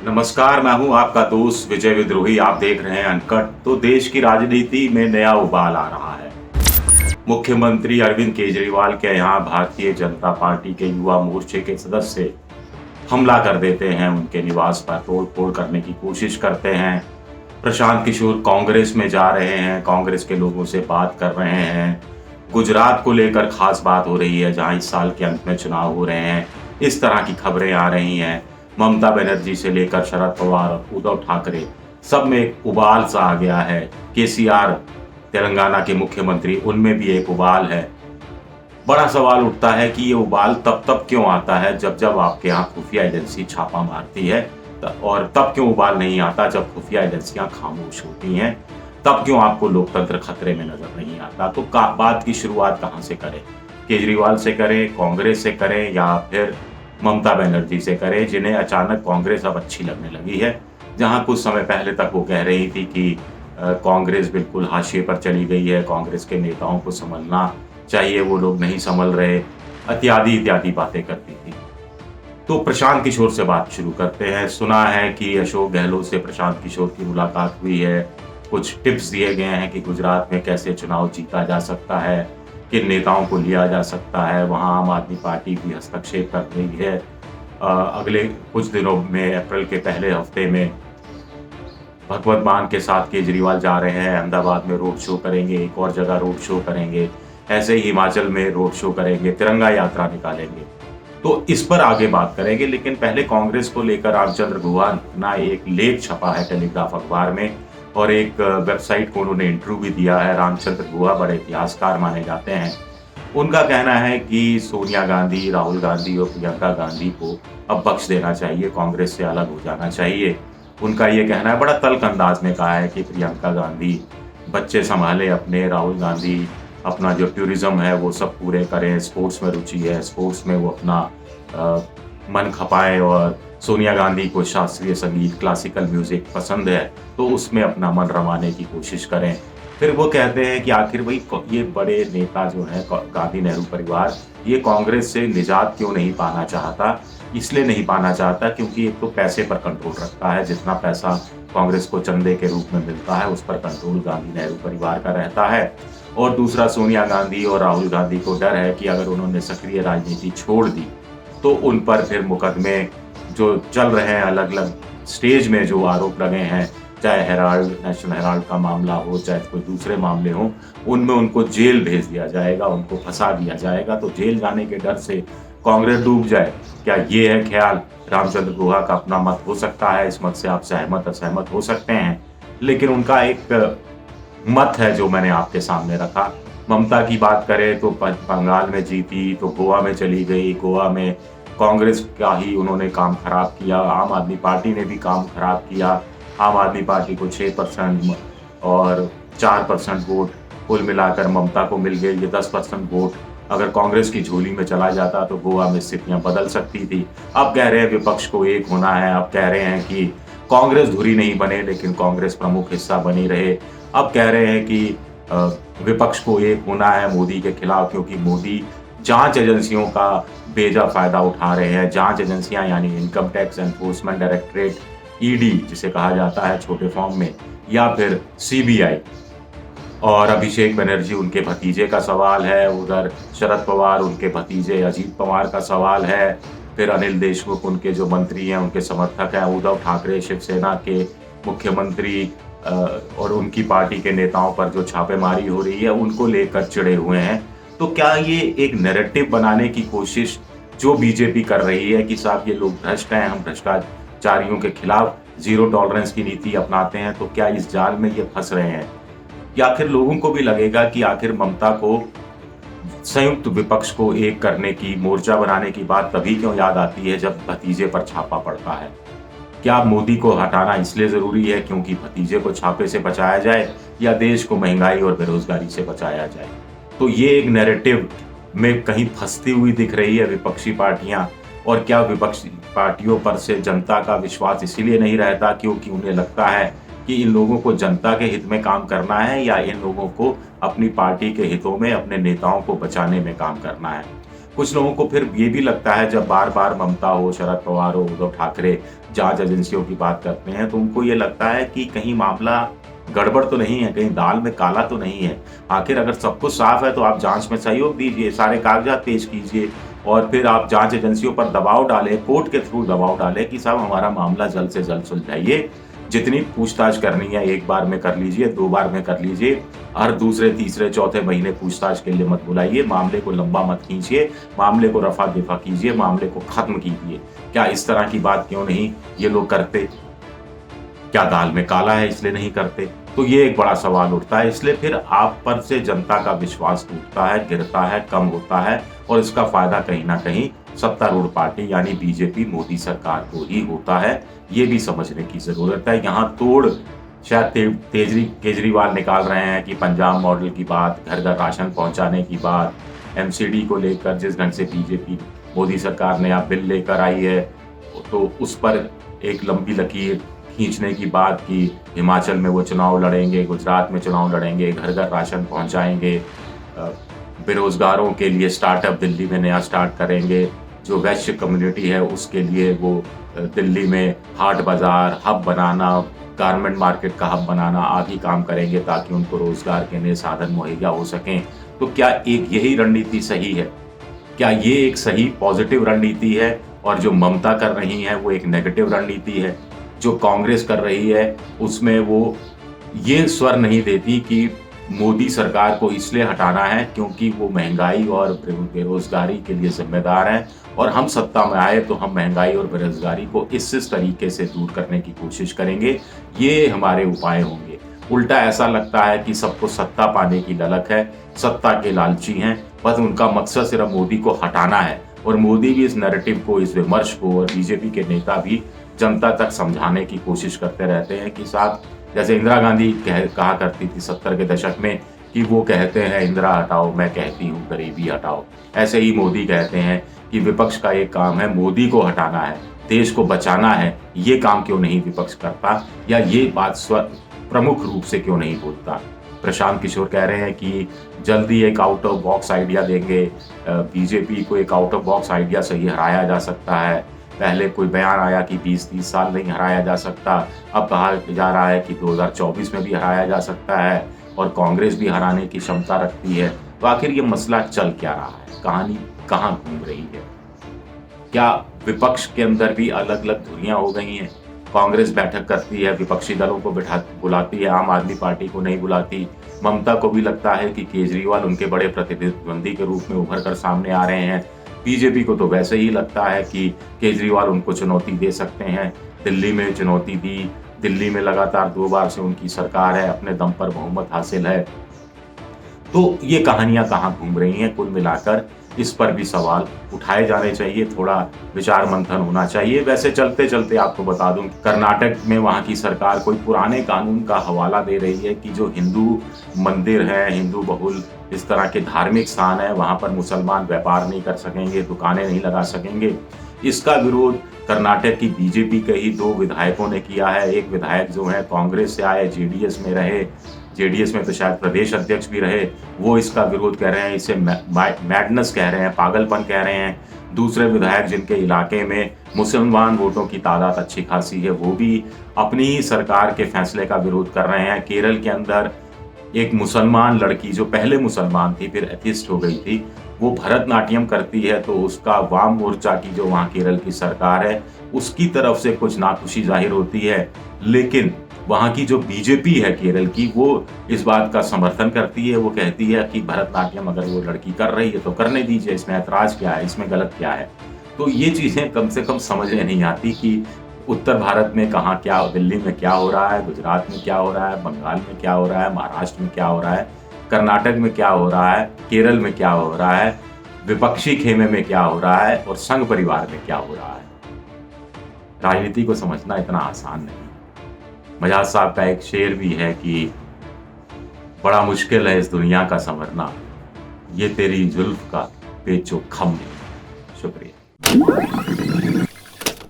नमस्कार, मैं हूं आपका दोस्त विजय विद्रोही। आप देख रहे हैं अनकट। तो देश की राजनीति में नया उबाल आ रहा है। मुख्यमंत्री अरविंद केजरीवाल के यहाँ भारतीय जनता पार्टी के युवा मोर्चे के सदस्य हमला कर देते हैं, उनके निवास पर तोड़फोड़ करने की कोशिश करते हैं। प्रशांत किशोर कांग्रेस में जा रहे हैं, कांग्रेस के लोगों से बात कर रहे हैं। गुजरात को लेकर खास बात हो रही है, जहां इस साल के अंत में चुनाव हो रहे हैं। इस तरह की खबरें आ रही हैं। ममता बनर्जी से लेकर शरद पवार, उद्धव ठाकरे, सब में एक उबाल सा आ गया है। केसीआर तेलंगाना के मुख्यमंत्री, उनमें भी एक उबाल है। बड़ा सवाल उठता है कि ये उबाल तब क्यों आता है जब जब आपके यहाँ खुफिया एजेंसी छापा मारती है, और तब क्यों उबाल नहीं आता जब खुफिया एजेंसियां खामोश होती हैं। तब क्यों आपको लोकतंत्र खतरे में नजर नहीं आता। तो बात की शुरुआत कहाँ से करें? केजरीवाल से करें, कांग्रेस से करें, या फिर ममता बनर्जी से करें, जिन्हें अचानक कांग्रेस अब अच्छी लगने लगी है। जहां कुछ समय पहले तक वो कह रही थी कि कांग्रेस बिल्कुल हाशिए पर चली गई है, कांग्रेस के नेताओं को संभलना चाहिए, वो लोग नहीं संभल रहे, इत्यादि इत्यादि बातें करती थी। तो प्रशांत किशोर से बात शुरू करते हैं। सुना है कि अशोक गहलोत से प्रशांत किशोर की मुलाकात हुई है। कुछ टिप्स दिए गए हैं कि गुजरात में कैसे चुनाव जीता जा सकता है, किन नेताओं को लिया जा सकता है। वहाँ आम आदमी पार्टी भी हस्तक्षेप कर रही है। अगले कुछ दिनों में, अप्रैल के पहले हफ्ते में, भगवत मान के साथ केजरीवाल जा रहे हैं। अहमदाबाद में रोड शो करेंगे, एक और जगह रोड शो करेंगे, ऐसे ही हिमाचल में रोड शो करेंगे, तिरंगा यात्रा निकालेंगे। तो इस पर आगे बात करेंगे, लेकिन पहले कांग्रेस को लेकर रामचंद्र गुहा ना एक लेख छपा है टेलीग्राफ अखबार में, और एक वेबसाइट को उन्होंने इंटरव्यू भी दिया है। रामचंद्र गुहा बड़े इतिहासकार माने जाते हैं। उनका कहना है कि सोनिया गांधी, राहुल गांधी और प्रियंका गांधी को अब बख्श देना चाहिए, कांग्रेस से अलग हो जाना चाहिए। उनका ये कहना है, बड़ा तल्ख अंदाज में कहा है कि प्रियंका गांधी बच्चे संभाले अपने, राहुल गांधी अपना जो टूरिज्म है वो सब पूरे करें, स्पोर्ट्स में रुचि है, स्पोर्ट्स में वो अपना मन खपाएं, और सोनिया गांधी को शास्त्रीय संगीत, क्लासिकल म्यूजिक पसंद है, तो उसमें अपना मन रमाने की कोशिश करें। फिर वो कहते हैं कि आखिर भाई ये बड़े नेता जो हैं, गांधी नेहरू परिवार, ये कांग्रेस से निजात क्यों नहीं पाना चाहता? इसलिए नहीं पाना चाहता क्योंकि एक तो पैसे पर कंट्रोल रखता है। जितना पैसा कांग्रेस को चंदे के रूप में मिलता है, उस पर कंट्रोल गांधी नेहरू परिवार का रहता है। और दूसरा, सोनिया गांधी और राहुल गांधी को डर है कि अगर उन्होंने सक्रिय राजनीति छोड़ दी तो उन पर फिर मुकदमे जो चल रहे हैं, अलग अलग स्टेज में जो आरोप लगे हैं, चाहे हेराल्ड, नेशनल हेराल्ड का मामला हो, चाहे कोई दूसरे मामले हो, उनमें उनको जेल भेज दिया जाएगा, उनको फंसा दिया जाएगा। तो जेल जाने के डर से कांग्रेस डूब जाए, क्या ये है ख्याल? रामचंद्र गुहा का अपना मत हो सकता है, इस मत से आप सहमत असहमत हो सकते हैं, लेकिन उनका एक मत है जो मैंने आपके सामने रखा। ममता की बात करें तो बंगाल में जीती तो गोवा में चली गई, गोवा में कांग्रेस का ही उन्होंने काम खराब किया, आम आदमी पार्टी ने भी काम खराब किया। आम आदमी पार्टी को 6% और 4% वोट कुल मिलाकर ममता को मिल गए। ये 10% वोट अगर कांग्रेस की झोली में चला जाता तो गोवा में स्थितियां बदल सकती थी। अब कह रहे हैं विपक्ष को एक होना है, अब कह रहे हैं कि कांग्रेस धुरी नहीं बने लेकिन कांग्रेस प्रमुख हिस्सा बनी रहे। अब कह रहे हैं कि विपक्ष को एक होना है मोदी के खिलाफ, क्योंकि मोदी जांच एजेंसियों का बेजा फायदा उठा रहे हैं। जांच एजेंसियां यानी income tax enforcement directorate, ED जिसे कहा जाता है छोटे फॉर्म में, या फिर सीबीआई। और अभिषेक बनर्जी उनके भतीजे का सवाल है, उधर शरद पवार उनके भतीजे अजीत पवार का सवाल है, फिर अनिल देशमुख उनके जो मंत्री हैं उनके समर्थक हैं, उद्धव ठाकरे शिवसेना के मुख्यमंत्री और उनकी पार्टी के नेताओं पर जो छापेमारी हो रही है उनको लेकर चिढ़े हुए हैं। तो क्या ये एक नैरेटिव बनाने की कोशिश जो बीजेपी कर रही है कि साहब ये लोग भ्रष्ट हैं, हम भ्रष्टाचारियों के खिलाफ जीरो टॉलरेंस की नीति अपनाते हैं, तो क्या इस जाल में ये फंस रहे हैं? या आखिर लोगों को भी लगेगा कि आखिर ममता को संयुक्त विपक्ष को एक करने की, मोर्चा बनाने की बात तभी क्यों याद आती है जब भतीजे पर छापा पड़ता है? क्या मोदी को हटाना इसलिए जरूरी है क्योंकि भतीजे को छापे से बचाया जाए, या देश को महंगाई और बेरोजगारी से बचाया जाए? तो ये एक नैरेटिव में कहीं फंसती हुई दिख रही है विपक्षी पार्टियां। और क्या विपक्षी पार्टियों पर से जनता का विश्वास इसीलिए नहीं रहता क्योंकि उन्हें लगता है कि इन लोगों को जनता के हित में काम करना है, या इन लोगों को अपनी पार्टी के हितों में अपने नेताओं को बचाने में काम करना है? कुछ लोगों को फिर ये भी लगता है, जब बार बार ममता हो, शरद पवार हो, उद्धव ठाकरे जांच एजेंसियों की बात करते हैं, तो उनको ये लगता है कि कहीं मामला गड़बड़ तो नहीं है, कहीं दाल में काला तो नहीं है। आखिर अगर सब कुछ साफ है तो आप जांच में सहयोग दीजिए, सारे कागजात पेश कीजिए और फिर आप जांच एजेंसियों पर दबाव डालें, कोर्ट के थ्रू दबाव डालें कि साहब हमारा मामला जल्द से जल्द सुलझाइए। जितनी पूछताछ करनी है एक बार में कर लीजिए, 2 बार में कर लीजिए, हर दूसरे, तीसरे, चौथे महीने पूछताछ के लिए मत बुलाइए, मामले को लंबा मत खींचिए, मामले को रफा-दफा कीजिए, मामले को खत्म कीजिए। क्या इस तरह की बात क्यों नहीं ये लोग करते? क्या दाल में काला है इसलिए नहीं करते? तो ये एक बड़ा सवाल उठता है। इसलिए फिर आप पर से जनता का विश्वास टूटता है, गिरता है, कम होता है और इसका फायदा कहीं ना कहीं सत्तारूढ़ पार्टी यानी बीजेपी, मोदी सरकार को ही होता है। ये भी समझने की जरूरत है। यहाँ तोड़ शायद केजरीवाल निकाल रहे हैं कि पंजाब मॉडल की बात, घर घर राशन पहुंचाने की बात, एमसीडी को लेकर जिस ढंग से बीजेपी, मोदी सरकार नया बिल लेकर आई है, तो उस पर एक लंबी लकीर खींचने की बात की हिमाचल में वो चुनाव लड़ेंगे, गुजरात में चुनाव लड़ेंगे, घर घर राशन पहुंचाएंगे, बेरोजगारों के लिए स्टार्टअप दिल्ली में नया स्टार्ट करेंगे, जो वैश्य कम्युनिटी है उसके लिए वो दिल्ली में हाट बाजार हब बनाना, गारमेंट मार्केट का हब बनाना आदि काम करेंगे ताकि उनको रोजगार के नए साधन मुहैया हो सकें। तो क्या एक यही रणनीति सही है? क्या ये एक सही पॉजिटिव रणनीति है? और जो ममता कर रही है वो एक नेगेटिव रणनीति है? जो कांग्रेस कर रही है उसमें वो ये स्वर नहीं देती कि मोदी सरकार को इसलिए हटाना है क्योंकि वो महंगाई और बेरोजगारी के लिए जिम्मेदार हैं और हम सत्ता में आए तो हम महंगाई और बेरोजगारी को इस तरीके से दूर करने की कोशिश करेंगे, ये हमारे उपाय होंगे। उल्टा ऐसा लगता है कि सबको सत्ता पाने की ललक है, सत्ता के लालची हैं, बस उनका मकसद सिर्फ मोदी को हटाना है। और मोदी भी इस नैरेटिव को, इस विमर्श को, और बीजेपी के नेता भी जनता तक समझाने की कोशिश करते रहते हैं कि साहब, जैसे इंदिरा गांधी कहा करती थी 70 के दशक में कि वो कहते हैं इंदिरा हटाओ, मैं कहती हूँ गरीबी हटाओ। ऐसे ही मोदी कहते हैं कि विपक्ष का एक काम है मोदी को हटाना है, देश को बचाना है। ये काम क्यों नहीं विपक्ष करता, या ये बात प्रमुख रूप से क्यों नहीं बोलता? प्रशांत किशोर कह रहे हैं कि जल्दी एक आउट ऑफ बॉक्स आइडिया देंगे, बीजेपी को एक आउट ऑफ बॉक्स आइडिया से ही हराया जा सकता है। पहले कोई बयान आया कि 20-30 साल नहीं हराया जा सकता, अब कहा जा रहा है कि 2024 में भी हराया जा सकता है और कांग्रेस भी हराने की क्षमता रखती है। तो आखिर ये मसला चल क्या रहा है? कहानी कहाँ घूम रही है? क्या विपक्ष के अंदर भी अलग अलग धुरियां हो गई हैं? कांग्रेस बैठक करती है, विपक्षी दलों को बुलाती है, आम आदमी पार्टी को नहीं बुलाती। ममता को भी लगता है कि केजरीवाल उनके बड़े प्रतिद्वंदी के रूप में उभर कर सामने आ रहे हैं। बीजेपी को तो वैसे ही लगता है कि केजरीवाल उनको चुनौती दे सकते हैं। दिल्ली में चुनौती दी, दिल्ली में लगातार 2 बार से उनकी सरकार है, अपने दम पर बहुमत हासिल है। तो ये कहानियां कहाँ घूम रही हैं? कुल मिलाकर इस पर भी सवाल उठाए जाने चाहिए, थोड़ा विचार मंथन होना चाहिए। वैसे चलते चलते आपको बता दूं, कर्नाटक में वहाँ की सरकार कोई पुराने कानून का हवाला दे रही है कि जो हिंदू मंदिर है, हिंदू बहुल इस तरह के धार्मिक स्थान है, वहाँ पर मुसलमान व्यापार नहीं कर सकेंगे, दुकानें नहीं लगा सकेंगे। इसका विरोध कर्नाटक की बीजेपी के ही 2 विधायकों ने किया है। एक विधायक जो है कांग्रेस से आए, जेडीएस में रहे, जेडीएस में तो शायद प्रदेश अध्यक्ष भी रहे, वो इसका विरोध कर रहे हैं, इसे मैडनेस कह रहे हैं, पागलपन कह रहे हैं। दूसरे विधायक जिनके इलाके में मुसलमान वोटों की तादाद अच्छी खासी है, वो भी अपनी ही सरकार के फैसले का विरोध कर रहे हैं। केरल के अंदर एक मुसलमान लड़की जो पहले मुसलमान थी फिर एथिस्ट हो गई थी, वो भरतनाट्यम करती है, तो उसका वाम मोर्चा की जो वहाँ केरल की सरकार है उसकी तरफ से कुछ नाखुशी जाहिर होती है। लेकिन वहाँ की जो बीजेपी है केरल की, वो इस बात का समर्थन करती है। वो कहती है कि भरतनाट्यम अगर वो लड़की कर रही है तो करने दीजिए, इसमें ऐतराज क्या है, इसमें गलत क्या है। तो ये चीज़ें कम से कम समझ में नहीं आती कि उत्तर भारत में कहाँ क्या, दिल्ली में क्या हो रहा है, गुजरात में क्या हो रहा है, बंगाल में क्या हो रहा है, महाराष्ट्र में क्या हो रहा है, कर्नाटक में क्या हो रहा है, केरल में क्या हो रहा है, विपक्षी खेमे में क्या हो रहा है और संघ परिवार में क्या हो रहा है। राजनीति को समझना इतना आसान नहीं। मजाज साहब का एक शेर भी है कि बड़ा मुश्किल है इस दुनिया का संवरना, ये तेरी जुल्फ का पेचो खम नहीं। शुक्रिया।